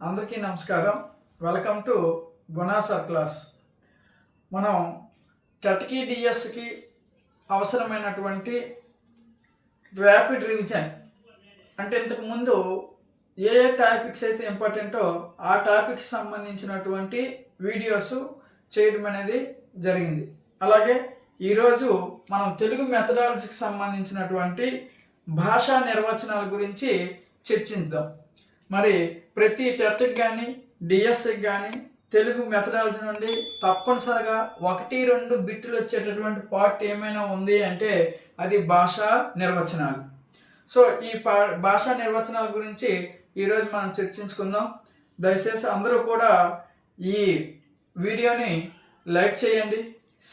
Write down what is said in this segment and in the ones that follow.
అందరికీ నమస్కారం. Welcome to Gunasar class. మనం టెట్కి డిఎస్కి అవసరమైనటువంటి ర్యాపిడ్ రివిజన్ అంటే ఇంతకుముందు ఏ టాపిక్స్ అయితే ఇంపార్టెంటో ఆ టాపిక్స్ సంబంధించినటువంటి వీడియోస్ చేయడం అనేది జరిగింది. అలాగే ఈరోజు మనం తెలుగు మెథడాలజీకి సంబంధించినటువంటి భాషా నిర్వచనాల గురించి చర్చిద్దాం. మరి ప్రతి టెట్కి కానీ డిఎస్కి కానీ తెలుగు మెథడాలజీ నుండి తప్పనిసరిగా 1-2 బిట్లు వచ్చేటటువంటి పార్ట్ ఏమైనా ఉంది అంటే అది భాషా నిర్వచనాలు. సో ఈ భాషా నిర్వచనాల గురించి ఈరోజు మనం చర్చించుకుందాం. దయచేసి అందరూ కూడా ఈ వీడియోని లైక్ చేయండి,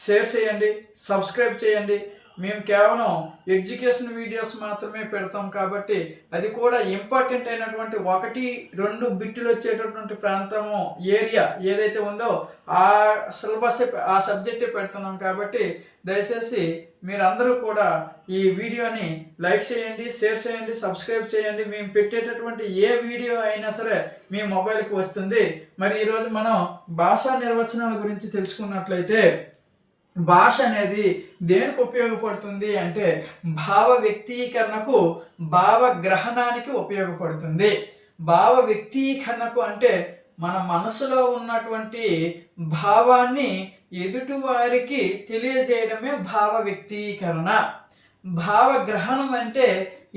షేర్ చేయండి, సబ్స్క్రైబ్ చేయండి. మేము కేవలం ఎడ్యుకేషన్ వీడియోస్ మాత్రమే పెడతాం కాబట్టి అది కూడా ఇంపార్టెంట్ అయినటువంటి 1-2 బిట్లు వచ్చేటటువంటి ప్రాంతము ఏరియా ఏదైతే ఉందో ఆ సిలబస్ ఆ సబ్జెక్టే పెడుతున్నాం కాబట్టి దయచేసి మీరందరూ కూడా ఈ వీడియోని లైక్ చేయండి, షేర్ చేయండి, సబ్స్క్రైబ్ చేయండి. మేము పెట్టేటటువంటి ఏ వీడియో అయినా సరే మీ మొబైల్కి వస్తుంది. మరి ఈరోజు మనం భాషా నిర్వచనాల గురించి తెలుసుకున్నట్లయితే భాష అనేది దేనికి ఉపయోగపడుతుంది అంటే భావ వ్యక్తీకరణకు, భావ గ్రహణానికి ఉపయోగపడుతుంది. భావ వ్యక్తీకరణకు అంటే మన మనసులో ఉన్నటువంటి భావాన్ని ఎదుటివారికి తెలియజేయడమే భావ వ్యక్తీకరణ. భావ గ్రహణం అంటే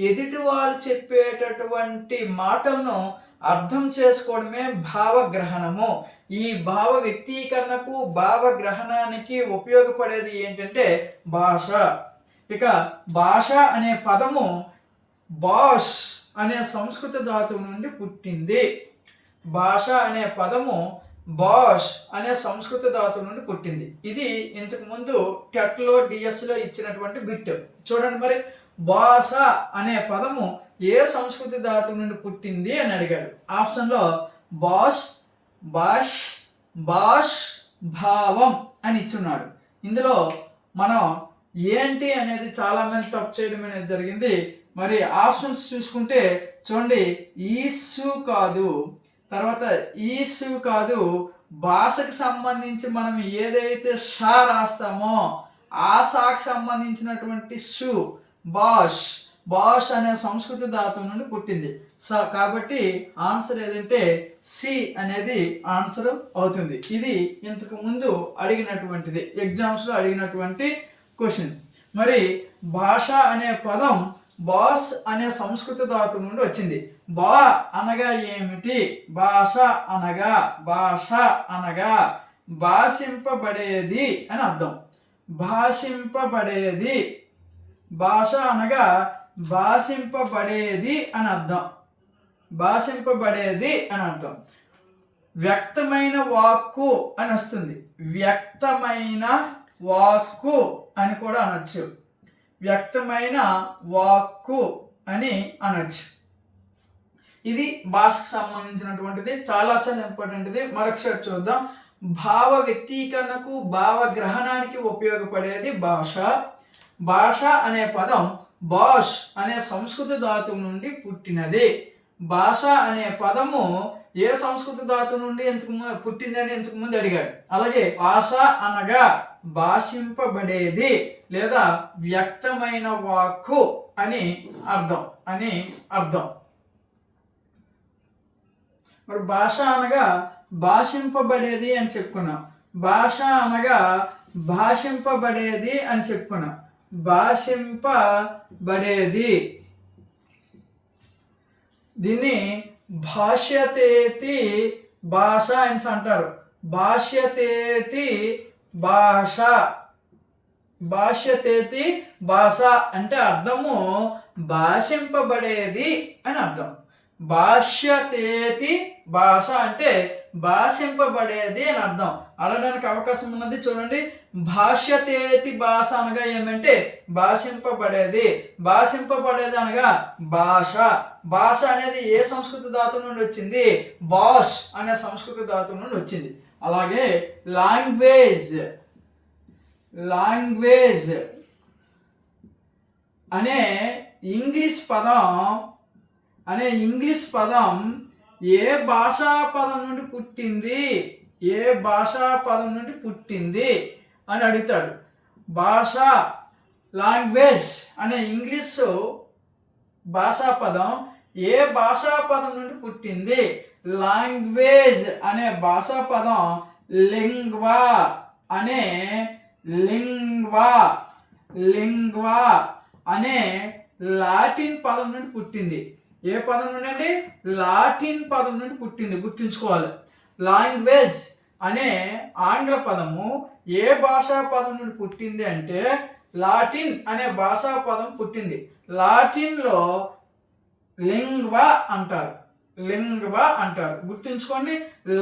ఎదుటి వాళ్ళు చెప్పేటటువంటి మాటలను అర్థం చేసుకోవడమే భావగ్రహణము. ఈ భావ వ్యక్తీకరణకు, భావ గ్రహణానికి ఉపయోగపడేది ఏంటంటే భాష. ఇక భాష అనే పదము బాష్ అనే సంస్కృత ధాతువు నుండి పుట్టింది. భాష అనే పదము బాష్ అనే సంస్కృత ధాతువు నుండి పుట్టింది. ఇది ఇంతకుముందు టెట్లో డిఎస్లో ఇచ్చినటువంటి బిట్ చూడండి. మరి భాష అనే పదము ఏ సంస్కృత ధాతువు నుండి పుట్టింది అని అడిగాడు. ఆప్షన్లో బాష్, బాష్, బాష్, భావం అని ఇచ్చున్నాడు. ఇందులో మనం ఏంటి అనేది చాలామంది తప్పు చేయడం అనేది జరిగింది. మరి ఆప్షన్స్ చూసుకుంటే చూడండి, ఈసు కాదు, తర్వాత ఈసు కాదు, భాషకు సంబంధించి మనం ఏదైతే షా రాస్తామో ఆ షాకు సంబంధించినటువంటి షు బాష్, బాష్ అనే సంస్కృత ధాతువు నుండి పుట్టింది. సో కాబట్టి ఆన్సర్ ఏదంటే సి అనేది ఆన్సర్ అవుతుంది. ఇది ఇంతకు ముందు అడిగినటువంటిది, ఎగ్జామ్స్లో అడిగినటువంటి క్వశ్చన్. మరి భాష అనే పదం బాస్ అనే సంస్కృత ధాతువు నుండి వచ్చింది. బా అనగా ఏమిటి? భాష అనగా, భాష అనగా భాషింపబడేది అని అర్థం. భాషింపబడేది, భాష అనగా భాషింపబడేది అని అర్థం. భాషింపబడేది అని అర్థం. వ్యక్తమైన వాక్కు అని వస్తుంది. వ్యక్తమైన వాక్కు అని కూడా అనొచ్చు. వ్యక్తమైన వాక్కు అని అనొచ్చు. ఇది భాషకు సంబంధించినటువంటిది, చాలా చాలా ఇంపార్టెంట్ది. మరొకసారి చూద్దాం. భావ వ్యక్తీకరణకు, భావ గ్రహణానికి ఉపయోగపడేది భాష. భాష అనే పదం బాష్ అనే సంస్కృత ధాతువు నుండి పుట్టినది. భాష అనే పదము ఏ సంస్కృత ధాతువు నుండి పుట్టిందని ఇంతకు ముందు అడిగాడు. అలాగే భాష అనగా భాషింపబడేది లేదా వ్యక్తమైన వాక్కు అని అర్థం. మరి భాష అనగా భాషింపబడేది అని చెప్పుకున్నాం. భాష అనగా భాషింపబడేది అని చెప్పుకున్నాం. భాషింపబడేది, దీన్ని భాష్యతేతి భాష అని అంటారు. భాష్యతేతి భాష, భాష్యతేతి భాష అంటే అర్థము భాషింపబడేది అని అర్థం. భాష్యతేతి భాష అంటే భాషింపబడేది అని అర్థం. అనడానికి అవకాశం ఉన్నది. చూడండి, భాష్యతేతి భాష అనగా ఏమంటే భాషింపబడేది. భాషింపబడేది అనగా భాష. భాష అనేది ఏ సంస్కృత ధాతువు నుండి వచ్చింది? బాష్ అనే సంస్కృత ధాతువు నుండి వచ్చింది. అలాగే లాంగ్వేజ్, లాంగ్వేజ్ అనే ఇంగ్లీష్ పదం ఏ భాషా పదం నుండి పుట్టింది, ఏ భాషా పదం నుండి పుట్టింది అని అడుగుతాడు. భాష, లాంగ్వేజ్ అనే ఇంగ్లీషు భాషా పదం ఏ భాషా పదం నుండి పుట్టింది? లాంగ్వేజ్ అనే భాషా పదం లింగ్వా అనే లింగ్వా అనే లాటిన్ పదం నుండి పుట్టింది. ఏ పదం నుండి అండి? లాటిన్ పదం నుండి పుట్టింది, గుర్తుంచుకోవాలి. లాంగ్వేజ్ అనే ఆంగ్ల పదము ఏ భాషా పదం నుండి పుట్టింది అంటే లాటిన్ అనే భాషా పదం పుట్టింది. లాటిన్లో లింగ్వా అంటారు, గుర్తుంచుకోండి.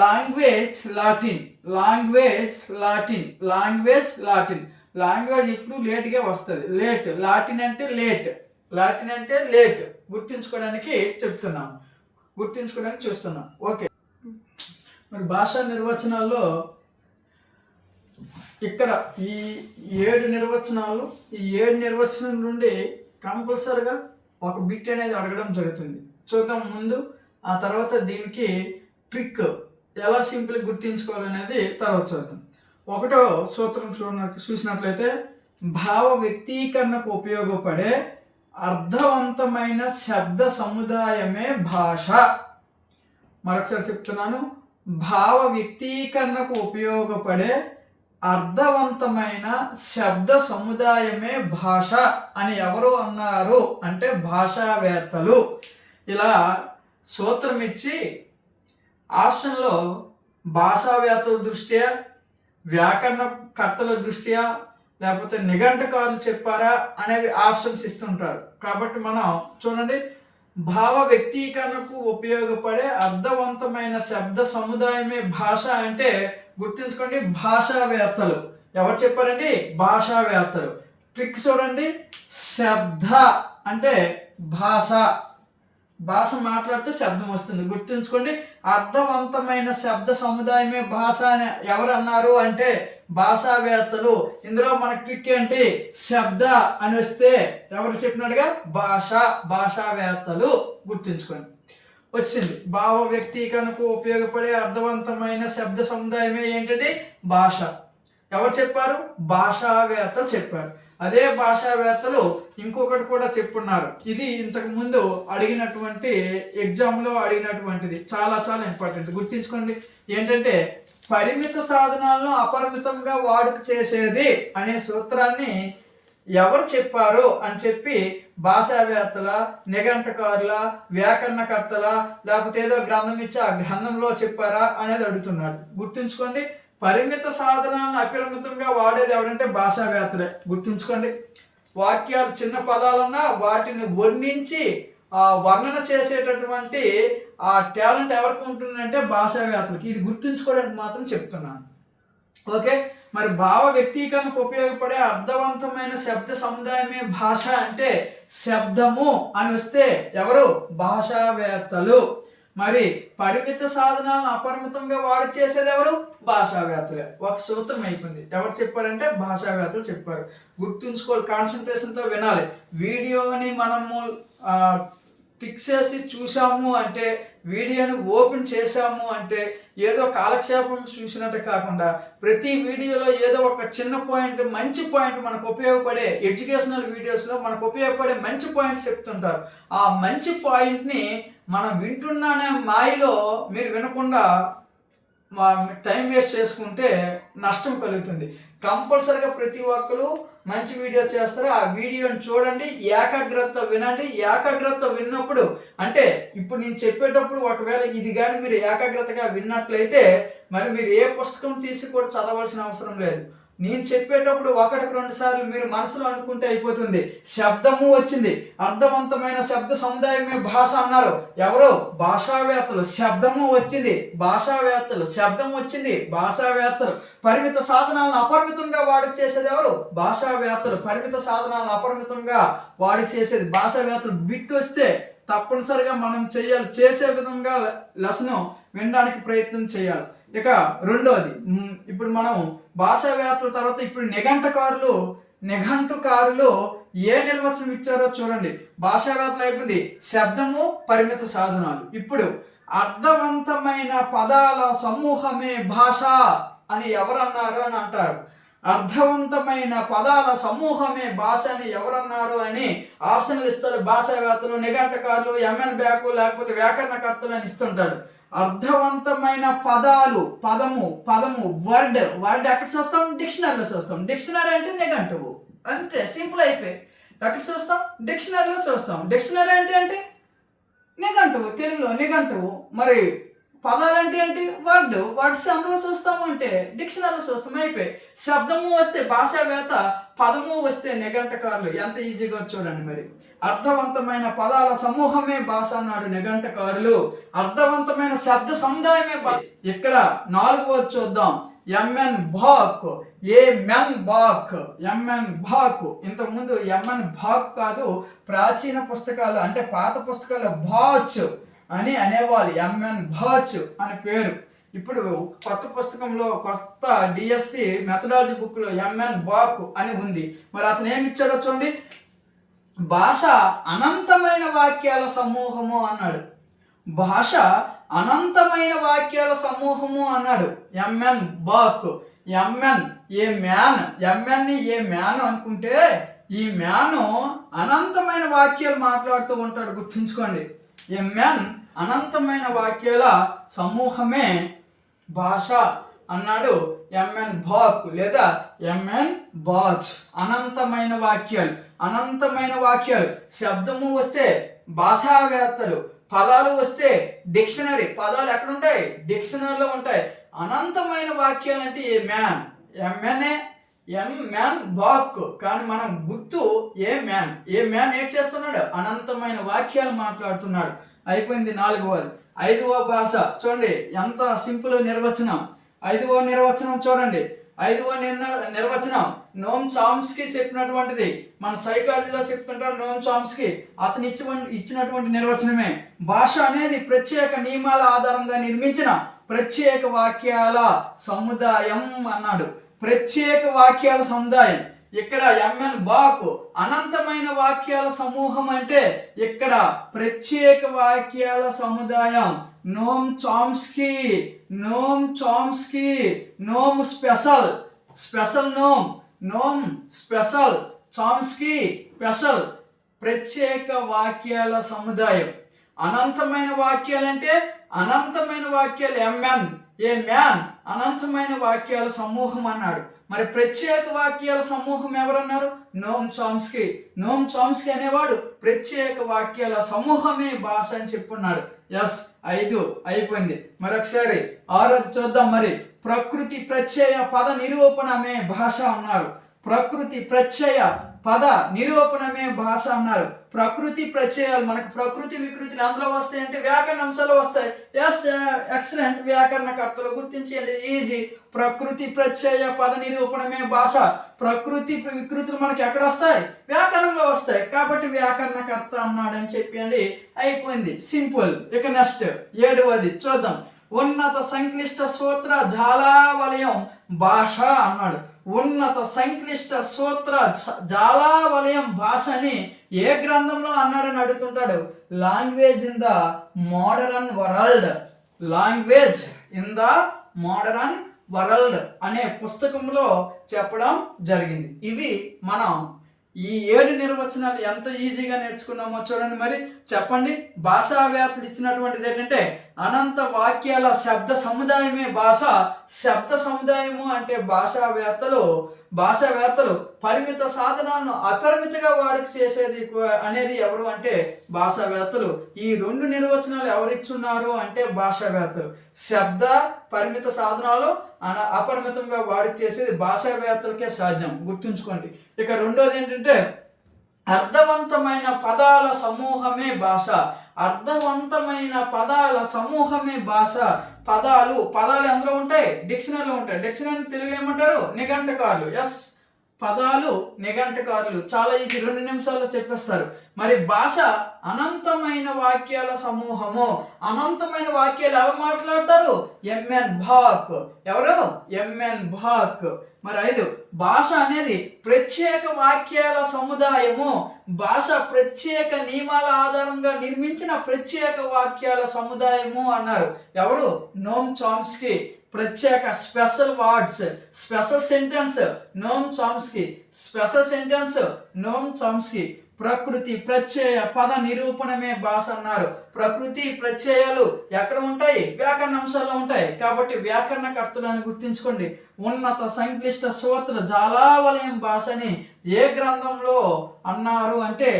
లాంగ్వేజ్ లాటిన్, లాంగ్వేజ్ ఇప్పుడు లేట్గా వస్తుంది. లాటిన్ అంటే లేట్, గుర్తుంచుకోవడానికి చూస్తున్నాం. ఓకే, మరి భాషా నిర్వచనాల్లో ఇక్కడ ఈ 7 నిర్వచనాలు, ఈ 7 నిర్వచనం నుండి కంపల్సరిగా ఒక బిట్ అనేది అడగడం జరుగుతుంది. చూద్దాం ముందు, ఆ తర్వాత దీనికి ట్రిక్ ఎలా సింపుల్ గుర్తించుకోవాలనేది తర్వాత చూద్దాం. ఒకటో సూత్రం చూసినట్లయితే భావ వ్యక్తీకరణకు ఉపయోగపడే అర్థవంతమైన శబ్ద సముదాయమే భాష. మరొకసారి చెప్తున్నాను, భావ వ్యక్తీకరణకు ఉపయోగపడే అర్థవంతమైన శబ్ద సముదాయమే భాష అని ఎవరు అన్నారు అంటే భాషావేత్తలు. ఇలా సూత్రం ఇచ్చి ఆప్షన్లో భాషావేత్తల దృష్ట్యా, వ్యాకరణకర్తల దృష్ట్యా, లేకపోతే నిఘంటుకారులు చెప్పారా అనేవి ఆప్షన్స్ ఇస్తుంటారు. కాబట్టి మనం చూడండి, భావ వ్యక్తీకరణకు ఉపయోగపడే అర్థవంతమైన శబ్ద సముదాయమే భాష అంటే గుర్తుంచుకోండి, భాషావేత్తలు. ఎవరు చెప్పారండి? భాషావేత్తలు. ట్రిక్ చూడండి, శబ్ద అంటే భాష మాట్లాడితే శబ్దం వస్తుంది, గుర్తుంచుకోండి. అర్థవంతమైన శబ్ద సముదాయమే భాష అని ఎవరు అన్నారు అంటే భాషావేత్తలు. ఇందులో మనకి ట్రిక్ ఏంటి? శబ్ద అని వస్తే ఎవరు చెప్పినట్టుగా భాషావేత్తలు, గుర్తుంచుకోండి. వచ్చింది. భావ వ్యక్తీకరణకు ఉపయోగపడే అర్థవంతమైన శబ్ద సముదాయమే ఏంటంటే భాష. ఎవరు చెప్పారు? భాషావేత్తలు చెప్పారు. అదే భాషావేత్తలు ఇంకొకటి కూడా చెప్పున్నారు. ఇది ఇంతకు ముందు అడిగినటువంటి ఎగ్జామ్లో అడిగినటువంటిది, చాలా చాలా ఇంపార్టెంట్, గుర్తించుకోండి. ఏంటంటే పరిమిత సాధనాలను అపరిమితంగా వాడుక చేసేది అనే సూత్రాన్ని ఎవరు చెప్పారు అని చెప్పి భాషావేత్తల, నిఘంటుకారుల, వ్యాకరణకర్తల, లేకపోతే ఏదో గ్రంథం ఇచ్చి ఆ గ్రంథంలో చెప్పారా అనేది అడుగుతున్నాడు. గుర్తుంచుకోండి, పరిమిత సాధనాలను అపరిమితంగా వాడేది ఎవరంటే భాషావేత్తలే, గుర్తుంచుకోండి. వాక్యాలు చిన్న పదాలున్నా వాటిని వర్ణించి వర్ణన చేసేటటువంటి ఆ టాలెంట్ ఎవరికి ఉంటుందంటే భాషావేత్తలకి. ఇది గుర్తుంచుకోవడానికి మాత్రం చెప్తున్నాను. ఓకే, మరి భావ వ్యక్తీకరణకు ఉపయోగపడే అర్థవంతమైన శబ్ద సముదాయమే భాష అంటే శబ్దము అని వస్తే ఎవరు? భాషావేత్తలు. మరి పరిమిత సాధనాలను అపరిమితంగా వాడి చేసేది ఎవరు? భాషావేత్తలే. ఒక సూత్రం అయిపోయింది. ఎవరు చెప్పారంటే భాషావేత్తలు చెప్పారు. గుర్తుంచుకోవాలి, కాన్సన్ట్రేషన్తో వినాలి. వీడియోని మనము టిక్ చేసి చూసాము అంటే, వీడియోని ఓపెన్ చేసాము అంటే ఏదో కాలక్షేపం చూసినట్టు కాకుండా ప్రతి వీడియోలో ఏదో ఒక చిన్న పాయింట్, మంచి పాయింట్, మనకు ఉపయోగపడే ఎడ్యుకేషనల్ వీడియోస్లో మనకు ఉపయోగపడే మంచి పాయింట్స్ చెప్తుంటారు. ఆ మంచి పాయింట్ని మనం వింటున్నానే మాయలో మీరు వినకుండా టైం వేస్ట్ చేసుకుంటే నష్టం కలుగుతుంది. కంపల్సరిగా ప్రతి ఒక్కరు మంచి వీడియో చేస్తారు. ఆ వీడియోని చూడండి, ఏకాగ్రత వినండి. ఏకాగ్రత విన్నప్పుడు అంటే ఇప్పుడు నేను చెప్పేటప్పుడు ఒకవేళ ఇది కానీ మీరు ఏకాగ్రతగా విన్నట్లయితే మరి మీరు ఏ పుస్తకం తీసి కూడా చదవాల్సిన అవసరం లేదు. నేను చెప్పేటప్పుడు 1-2 సార్లు మీరు మనసులో అనుకుంటే అయిపోతుంది. శబ్దము వచ్చింది, అర్థవంతమైన శబ్ద సముదాయమే భాష అన్నారు ఎవరు? భాషావేత్తలు. శబ్దము వచ్చింది, భాషావేత్తలు. శబ్దం వచ్చింది, భాషావేత్తలు. పరిమిత సాధనాలను అపరిమితంగా వాడి చేసేది ఎవరు? భాషావేత్తలు. పరిమిత సాధనాలను అపరిమితంగా వాడి చేసేది భాషావేత్తలు. బిట్ వస్తే తప్పనిసరిగా మనం చేయాలి, చేసే విధంగా లెసన్ వినడానికి ప్రయత్నం చేయాలి. ఇక రెండోది, ఇప్పుడు మనం భాషావేత్తల తర్వాత ఇప్పుడు నిఘంటుకారులు ఏ నిర్వచనం ఇచ్చారో చూడండి. భాషావేత్తలు అయిపోయింది, శబ్దము, పరిమిత సాధనాలు. ఇప్పుడు అర్థవంతమైన పదాల సమూహమే భాష అని ఎవరన్నారు అని అంటారు. అర్థవంతమైన పదాల సమూహమే భాష అని ఎవరన్నారు అని ఆప్షన్లు ఇస్తారు భాషావేత్తలు, నిఘంటుకారులు, ఎంఎన్ బ్యాకు, లేకపోతే వ్యాకరణకర్తలు అని ఇస్తుంటాడు. అర్థవంతమైన పదాలు, పదము వర్డ్ ఎక్కడ చూస్తాం? డిక్షనరీలో చూస్తాం. డిక్షనరీ అంటే నిఘంటువు, అంతే, సింపుల్ అయిపోయి. ఎక్కడ చూస్తాం? డిక్షనరీలో చూస్తాం. డిక్షనరీ అంటే నిఘంటువు, తెలుగులో నిఘంటువు. మరి పదాలు అంటే ఏంటి? వర్డ్స్ అందులో చూస్తాము అంటే డిక్షనరీలో చూస్తాం, అయిపోయి. శబ్దము వస్తే భాషావేత్త, పదము వస్తే నిఘంటుకారులు. ఎంత ఈజీగా చూడండి. మరి అర్థవంతమైన పదాల సమూహమే భాష అన్నాడు నిఘంటుకారులు. అర్థవంతమైన శబ్ద సముదాయమే భాష. ఇక్కడ 4వది చూద్దాం. Emmon Bach, Emmon Bach. ఇంతకుముందు ఎంఎన్ బాక్ కాదు, ప్రాచీన పుస్తకాలు అంటే పాత పుస్తకాలు బాచ్ అని అనేవాళ్ళు. ఎంఎన్ బాచ్ అని పేరు. ఇప్పుడు కొత్త పుస్తకంలో, కొత్త డిఎస్సి మెథడాలజీ బుక్లో ఎంఎన్ బాక్ అని ఉంది. మరి అతను ఏమి ఇచ్చాడో చూడండి. భాష అనంతమైన వాక్యాల సమూహము అన్నాడు. భాష అనంతమైన వాక్యాల సమూహము అన్నాడు Emmon Bach. Emmon a man అనుకుంటే ఈ మ్యాను అనంతమైన వాక్యాలు మాట్లాడుతూ ఉంటాడు, గుర్తుంచుకోండి. ఎంఎన్ అనంతమైన వాక్యాల సమూహమే భాష అన్నాడు ఎంఎన్ బాక్ లేదా ఎంఎన్ బాచ్. అనంతమైన వాక్యాలు. శబ్దము వస్తే భాషావేత్తలు, పదాలు వస్తే డిక్షనరీ. పదాలు ఎక్కడ ఉంటాయి? డిక్షనరీలో ఉంటాయి. అనంతమైన వాక్యాలు అంటే ఏ మ్యాన్ బాక్. కానీ మనం గుర్తు ఏ మ్యాన్ ఏం చేస్తున్నాడు? అనంతమైన వాక్యాలు మాట్లాడుతున్నాడు. అయిపోయింది 4వది. 5వ భాష చూడండి, ఎంత సింపుల్ నిర్వచనం. 5వ నిర్వచనం చూడండి. 5వ నిర్వచనం నోమ్ చామ్స్కీ చెప్పినటువంటిది. మన సైకాలజీలో చెప్తుంటారు నోమ్ చామ్స్కీ. అతను ఇచ్చినటువంటి నిర్వచనమే. భాష అనేది ప్రత్యేక నియమాల ఆధారంగా నిర్మించిన ప్రత్యేక వాక్యాల సముదాయం అన్నాడు. ప్రత్యేక వాక్యాల సముదాయం. ఇక్కడ ఎంఎన్ బాక్ అనంతమైన వాక్యాల సమూహం అంటే ఇక్కడ ప్రత్యేక వాక్యాల సముదాయం. నోమ్ చామ్స్కీ నోమ్ స్పెషల్ చామ్స్కీ స్పెషల్. ప్రత్యేక వాక్యాల సముదాయం. అనంతమైన వాక్యాలంటే అనంతమైన వాక్యాలు ఎంఎన్ ఏ మ్యాన్ అనంతమైన వాక్యాల సమూహం అన్నాడు. మరి ప్రత్యేక వాక్యాల సమూహం ఎవరన్నారు? నోమ్ చామ్స్కీ అనేవాడు ప్రత్యేక వాక్యాల సమూహమే భాష అని చెప్పున్నాడు. 5 అయిపోయింది. మరొకసారి 6వది చూద్దాం. మరి ప్రకృతి ప్రత్యయ పద నిరూపణమే భాష అన్నారు. ప్రకృతి ప్రత్యయ పద నిరూపణమే భాష అన్నారు. ప్రకృతి ప్రత్యయాలు మనకు ప్రకృతి వికృతులు అందులో వస్తాయి అంటే వ్యాకరణ అంశాలు వస్తాయి. ఎక్సలెంట్. వ్యాకరణకర్తలు గుర్తించండి, ఈజీ. ప్రకృతి ప్రత్యయ పద నిరూపణమే భాష. ప్రకృతి వికృతులు మనకి ఎక్కడ వస్తాయి? వ్యాకరణంలో వస్తాయి. కాబట్టి వ్యాకరణకర్త అన్నాడని చెప్పండి. అయిపోయింది, సింపుల్. ఇక నెక్స్ట్ 7వది చూద్దాం. ఉన్నత సంక్లిష్ట సూత్ర జాలావలయం భాష అన్నాడు. ఉన్నత సంక్లిష్ట సూత్ర జాలావలయం భాష అని ఏ గ్రంథంలో అన్నారని అడుగుతుంటాడు. Language in the modern world అనే పుస్తకంలో చెప్పడం జరిగింది. ఇవి మనం ఈ 7 నిర్వచనాలు ఎంత ఈజీగా నేర్చుకున్నామో చూడండి. మరి చెప్పండి. భాషావేత్తలు ఇచ్చినటువంటిది ఏంటంటే అనంత వాక్యాల శబ్ద సముదాయమే భాష. శబ్ద సముదాయము అంటే భాషావేత్తలు పరిమిత సాధనాలను అపరిమితంగా వాడికి చేసేది అనేది ఎవరు అంటే భాషావేత్తలు. ఈ 2 నిర్వచనాలు ఎవరిచ్చున్నారు అంటే భాషావేత్తలు. శబ్ద పరిమిత సాధనాలు అపరిమితంగా వాడికి చేసేది భాషావేత్తలకే సాధ్యం, గుర్తుంచుకోండి. ఇక 2వది ఏంటంటే అర్థవంతమైన పదాల సమూహమే భాష. అర్థవంతమైన పదాల సమూహమే భాష. పదాలు అందులో ఉంటాయి, డిక్షనరీలో ఉంటాయి. డిక్షనరీ తెలుగులో ఏమంటారు? నిఘంటుకారులు. పదాలు నిఘంటుకారులు. చాలా ఇది 2 నిమిషాల్లో చెప్పేస్తారు. మరి భాష అనంతమైన వాక్యాల సమూహము. అనంతమైన వాక్యాలు ఎవరు మాట్లాడతారు? ఎంఎన్ భాక్. ఎవరు? ఎంఎన్ భాక్. మరి 5, భాష అనేది ప్రత్యేక వాక్యాల సముదాయము. భాష ప్రత్యేక నియమాల ఆధారంగా నిర్మించిన ప్రత్యేక వాక్యాల సముదాయము అన్నారు. ఎవరు? నోమ్ చామ్స్కీ. ప్రత్యేక special words, special sentence నోమ్ Chomsky. Special sentence నోమ్ Chomsky. ప్రకృతి ప్రత్యయ పద నిరూపణమే భాష అన్నారు. ప్రకృతి ప్రత్యయాలు ఎక్కడ ఉంటాయి? వ్యాకరణ అంశాల్లో ఉంటాయి. కాబట్టి వ్యాకరణకర్తలు అని గుర్తుంచుకోండి. ఉన్నత సంక్లిష్ట సూత్ర జాలావలయం భాషని ఏ గ్రంథంలో అన్నారు అంటే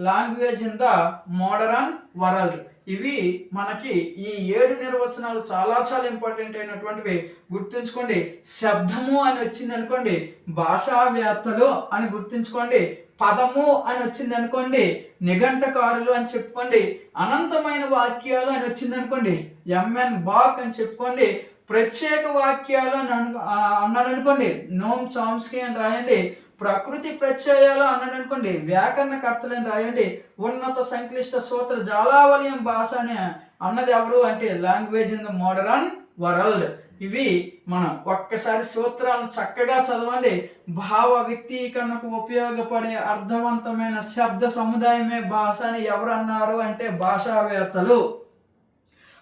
language in the modern world. ఇవి మనకి ఈ 7 నిర్వచనాలు చాలా చాలా ఇంపార్టెంట్ అయినటువంటివి. గుర్తుంచుకోండి. శబ్దము అని వచ్చింది అనుకోండి భాషావేత్తలు అని గుర్తుంచుకోండి. పదము అని వచ్చింది అనుకోండి నిఘంటుకారులు అని చెప్పుకోండి. అనంతమైన వాక్యాలు అని వచ్చింది అనుకోండి ఎంఎన్ బాక్ అని చెప్పుకోండి. ప్రత్యేక వాక్యాలు అని అన్నాడు అనుకోండి నోమ్ చామ్స్కీ అని రాయండి. ప్రకృతి ప్రత్యయాలు అన్నాడు అనుకోండి వ్యాకరణకర్తలని రాయండి. ఉన్నత సంక్లిష్ట సూత్ర జాలావలయం భాష అని అన్నది ఎవరు అంటే language in the modern world. ఇవి మనం ఒక్కసారి సూత్రాలను చక్కగా చదవండి. భావ వ్యక్తీకరణకు ఉపయోగపడే అర్థవంతమైన శబ్ద సముదాయమే భాష అని ఎవరు అన్నారు అంటే భాషావేత్తలు.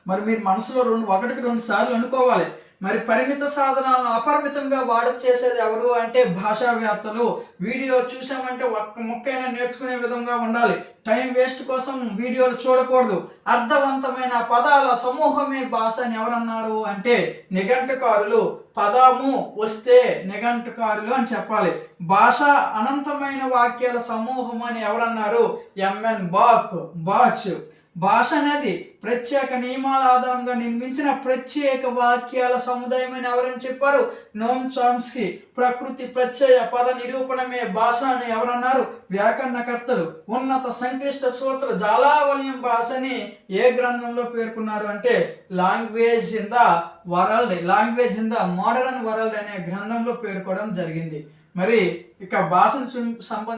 మరి మీరు మనసులో 1-2 సార్లు అనుకోవాలి. మరి పరిమిత సాధనాలను అపరిమితంగా చేసేది ఎవరు అంటే భాషావేత్తలు. వీడియో చూసామంటే ఒక్క ముక్కైనా నేర్చుకునే విధంగా ఉండాలి. టైం వేస్ట్ కోసం వీడియోలు చూడకూడదు. అర్థవంతమైన పదాల సమూహమే భాష అని ఎవరన్నారు అంటే నిఘంటుకారులు. పదము వస్తే నిఘంటుకారులు అని చెప్పాలి. భాష అనంతమైన వాక్యాల సమూహం అని ఎవరన్నారు? Emmon Bach. భాష అనేది ప్రత్యేక నియమాల ఆధారంగా నిర్మించిన ప్రత్యేక వాక్యాల సముదాయం అని ఎవరని చెప్పారు? నోమ్ చామ్స్కీ. ప్రకృతి ప్రత్యయ పద నిరూపణమే భాష అని ఎవరన్నారు? వ్యాకరణకర్తలు. ఉన్నత సంక్లిష్ట సూత్ర జాలావలయం భాషని ఏ గ్రంథంలో పేర్కొన్నారు అంటే language in the world, language in the modern world అనే గ్రంథంలో పేర్కోవడం జరిగింది. మరి ఇక భాషను సంబంధించి